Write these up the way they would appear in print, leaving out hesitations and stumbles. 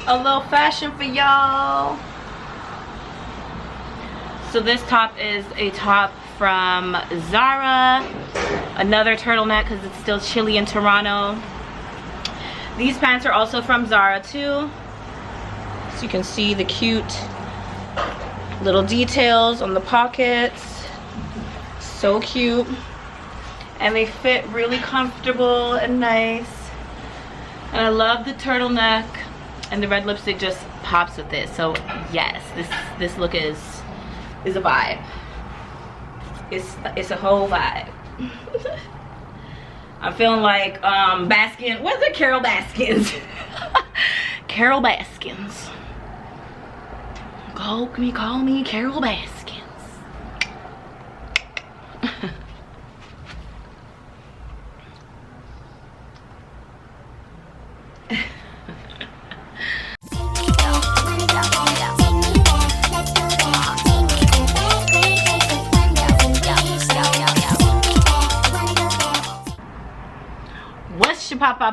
a little fashion for y'all. So this top is a top from Zara. Another turtleneck because it's still chilly in Toronto. These pants are also from Zara too. So you can see the cute little details on the pockets. So cute. And they fit really comfortable and nice. And I love the turtleneck. And the red lipstick just pops with it. So yes, this look is a vibe. It's a whole vibe. I'm feeling like Baskin. What's it? Carol Baskins. Carol Baskins. Call me Carol Baskins.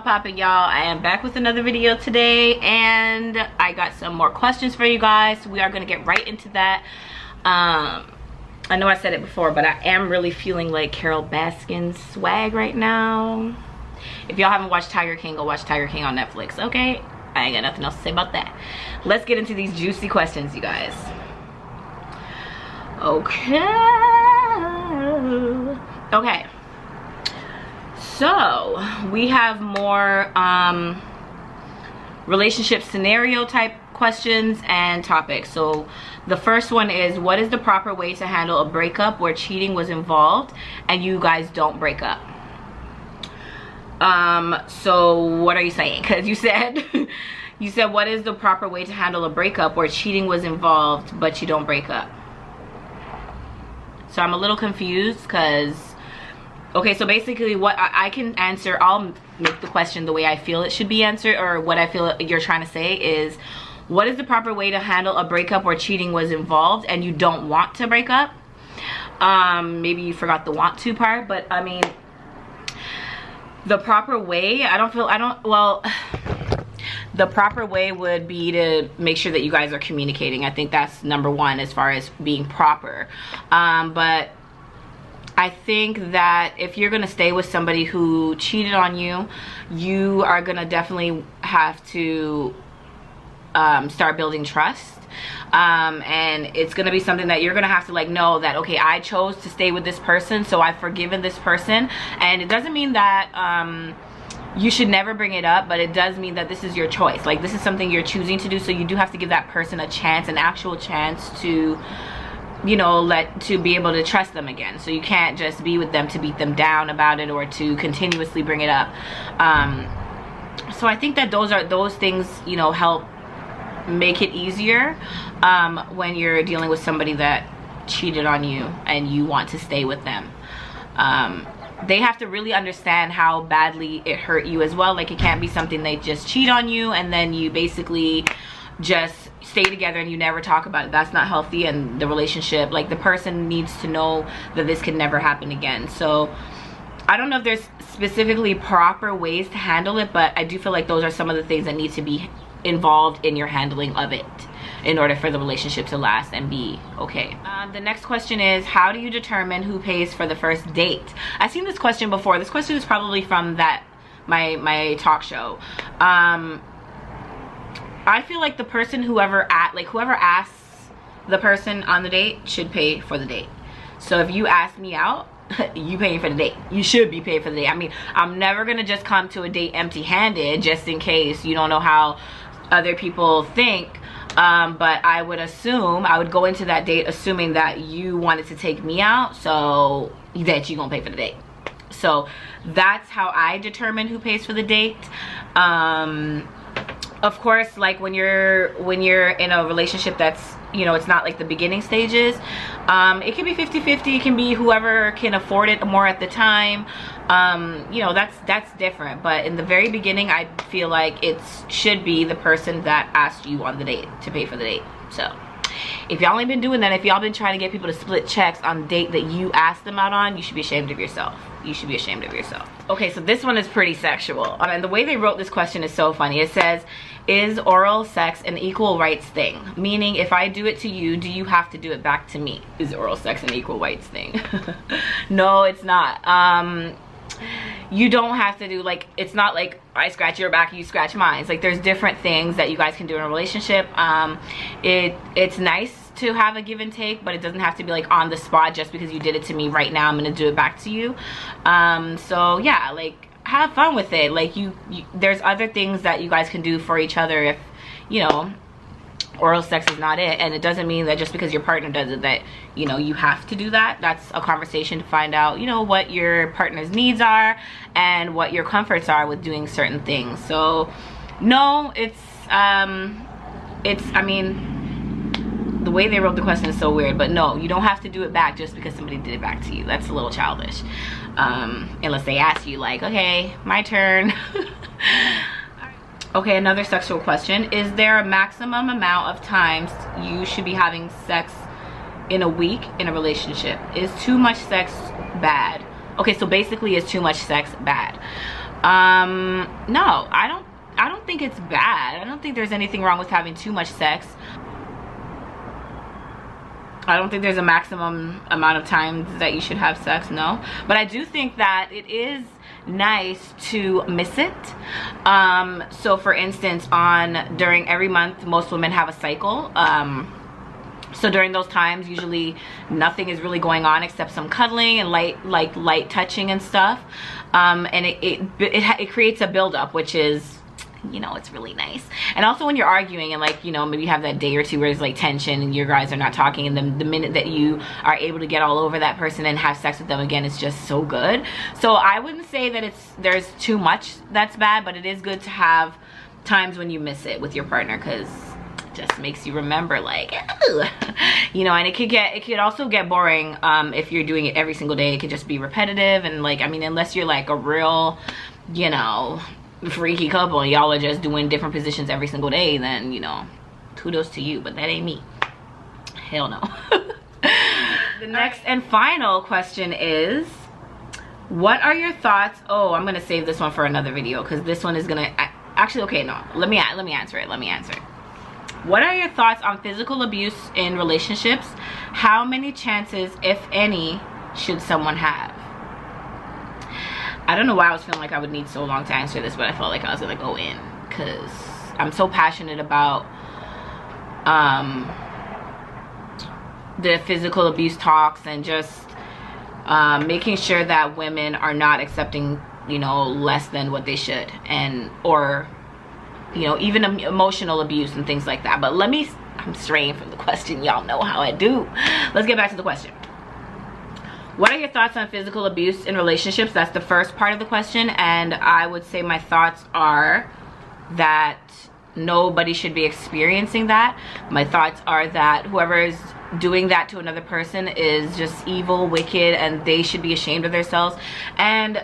Poppin', y'all. I am back with another video today, and I got some more questions for you guys. We are going to get right into that. I know I said it before, but I am really feeling like Carol Baskin's swag right now. If y'all haven't watched Tiger King, go watch Tiger King on Netflix, okay? I ain't got nothing else to say about that. Let's get into these juicy questions, you guys. Okay. So we have more relationship scenario type questions and topics. So the first one is, what is the proper way to handle a breakup where cheating was involved and you guys don't break up? So what are you saying? Because you said what is the proper way to handle a breakup where cheating was involved but you don't break up? So I'm a little confused because, okay, so basically what I can answer, I'll make the question the way I feel it should be answered, or what I feel you're trying to say is, what is the proper way to handle a breakup where cheating was involved and you don't want to break up? Maybe you forgot the want to part, but I mean, the proper way, the proper way would be to make sure that you guys are communicating. I think that's number one as far as being proper. But I think that if you're gonna stay with somebody who cheated on you, you are gonna definitely have to start building trust. And it's gonna be something that you're gonna have to like know that, okay, I chose to stay with this person, so I've forgiven this person. And it doesn't mean that you should never bring it up, but it does mean that this is your choice. Like, this is something you're choosing to do, so you do have to give that person a chance, an actual chance to, you know, to be able to trust them again. So you can't just be with them to beat them down about it or to continuously bring it up. So I think that those things, you know, help make it easier when you're dealing with somebody that cheated on you and you want to stay with them. They have to really understand how badly it hurt you as well. Like, it can't be something they just cheat on you and then you basically just stay together and you never talk about it. That's not healthy, and the relationship, like, the person needs to know that this can never happen again. So I don't know if there's specifically proper ways to handle it, but I do feel like those are some of the things that need to be involved in your handling of it in order for the relationship to last and be okay. The next question is, how do you determine who pays for the first date? I've seen this question before. This question is probably from my talk show. I feel like the person, whoever asks the person on the date should pay for the date. So if you ask me out, you paying for the date. You should be paying for the date. I mean, I'm never gonna just come to a date empty-handed, just in case. You don't know how other people think. But I would go into that date assuming that you wanted to take me out, so that you gonna pay for the date. So that's how I determine who pays for the date. Of course, like when you're in a relationship that's, you know, it's not like the beginning stages, it can be 50-50. It can be whoever can afford it more at the time. You know, that's different. But in the very beginning, I feel like it should be the person that asked you on the date to pay for the date. So If y'all ain't been doing that, if y'all been trying to get people to split checks on a date that you asked them out on, you should be ashamed of yourself. You should be ashamed of yourself. Okay, so this one is pretty sexual. And the way they wrote this question is so funny. It says, is oral sex an equal rights thing? Meaning, if I do it to you, do you have to do it back to me? Is oral sex an equal rights thing? No, it's not. You don't have to do, like, it's not like I scratch your back, you scratch mine. It's like there's different things that you guys can do in a relationship. It's nice to have a give and take, but it doesn't have to be like on the spot. Just because you did it to me right now, I'm gonna do it back to you. So yeah, like, have fun with it. Like, you there's other things that you guys can do for each other if, you know, oral sex is not it. And it doesn't mean that just because your partner does it that, you know, you have to do that. That's a conversation to find out, you know, what your partner's needs are and what your comforts are with doing certain things. So no, I mean, the way they wrote the question is so weird, but no, you don't have to do it back just because somebody did it back to you. That's a little childish. Unless they ask you, like, okay, my turn. Okay, another sexual question. Is there a maximum amount of times you should be having sex in a week in a relationship? Is too much sex bad? Okay, so basically, is too much sex bad? No, I don't think it's bad. I don't think there's anything wrong with having too much sex. I don't think there's a maximum amount of times that you should have sex, no. But I do think that it is nice to miss it. So for instance, during every month, most women have a cycle. So during those times, usually nothing is really going on except some cuddling and light touching and stuff. And it creates a buildup, which is, you know, it's really nice. And also when you're arguing and, like, you know, maybe you have that day or two where there's like tension and you guys are not talking, and then the minute that you are able to get all over that person and have sex with them again, it's just so good. So I wouldn't say that there's too much that's bad, but it is good to have times when you miss it with your partner, because it just makes you remember, like, ew. You know. And it could also get boring if you're doing it every single day. It could just be repetitive, and, like, I mean, unless you're like a real, you know, freaky couple and y'all are just doing different positions every single day, then, you know, kudos to you, but that ain't me. Hell no. The next and final question is, what are your thoughts? Oh, I'm gonna save this one for another video, because this one is gonna actually, okay, no, let me answer it. What are your thoughts on physical abuse in relationships? How many chances, if any, should someone have? I don't know why I was feeling like I would need so long to answer this, but I felt like I was gonna go in, because I'm so passionate about the physical abuse talks, and just making sure that women are not accepting, you know, less than what they should, or, you know, even emotional abuse and things like that. But I'm straying from the question. Y'all know how I do. Let's get back to the question. What are your thoughts on physical abuse in relationships? That's the first part of the question. And I would say my thoughts are that nobody should be experiencing that. My thoughts are that whoever is doing that to another person is just evil, wicked, and they should be ashamed of themselves, and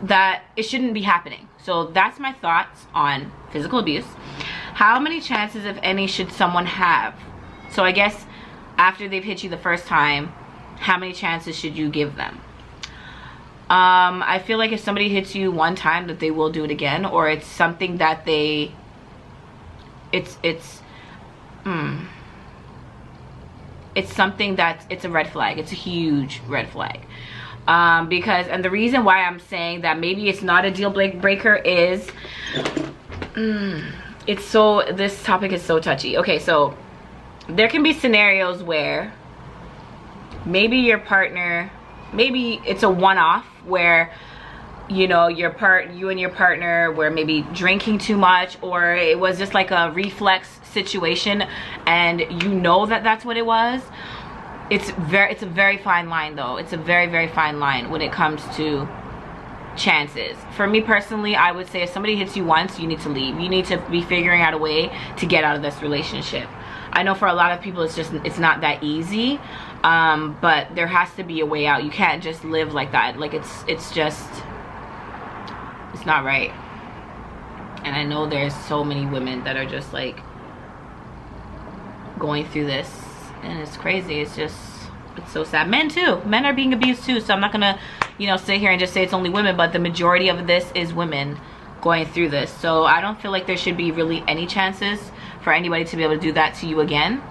that it shouldn't be happening. So that's my thoughts on physical abuse. How many chances, if any, should someone have? So I guess after they've hit you the first time, how many chances should you give them? I feel like if somebody hits you one time, that they will do it again, or it's something that it's something that it's a red flag. It's a huge red flag. Because, and the reason why I'm saying that maybe it's not a deal breaker is this topic is so touchy. Okay, so there can be scenarios where maybe your partner, maybe it's a one-off where, you know, you and your partner were maybe drinking too much, or it was just like a reflex situation, and you know that that's what it was. It's a very fine line, though. It's a very, very fine line when it comes to chances. For me personally, I would say if somebody hits you once, you need to leave. You need to be figuring out a way to get out of this relationship. I know for a lot of people it's not that easy, but there has to be a way out. You can't just live like that. Like, it's not right. And I know there's so many women that are just like going through this and it's crazy. It's just, it's so sad. Men too, men are being abused too, so I'm not gonna, you know, sit here and just say it's only women, but the majority of this is women going through this. So I don't feel like there should be really any chances for anybody to be able to do that to you again.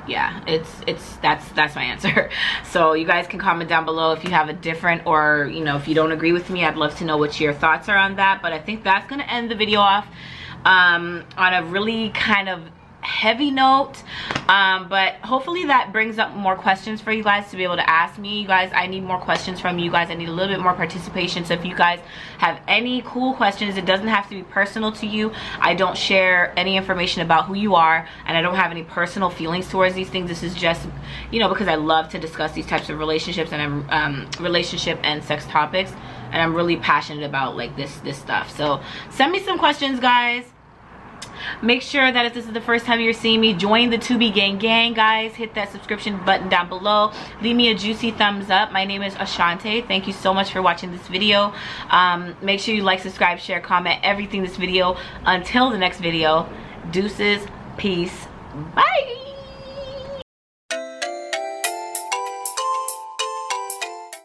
Yeah, that's my answer. So you guys can comment down below if you have a different, or you know, if you don't agree with me. I'd love to know what your thoughts are on that. But I think that's gonna end the video off on a really kind of heavy note, but hopefully that brings up more questions for you guys to be able to ask me. You guys, I need more questions from you guys. I need a little bit more participation. So if you guys have any cool questions, it doesn't have to be personal to you. I don't share any information about who you are, and I don't have any personal feelings towards these things. This is just, you know, because I love to discuss these types of relationships and relationship and sex topics, and I'm really passionate about like this stuff. So send me some questions, guys. Make sure that if this is the first time you're seeing me, join the TubieGang gang, guys. Hit that subscription button down below. Leave me a juicy thumbs up. My name is Ashante. Thank you so much for watching this video. Make sure you like, subscribe, share, comment, everything this video. Until the next video, deuces, peace, bye.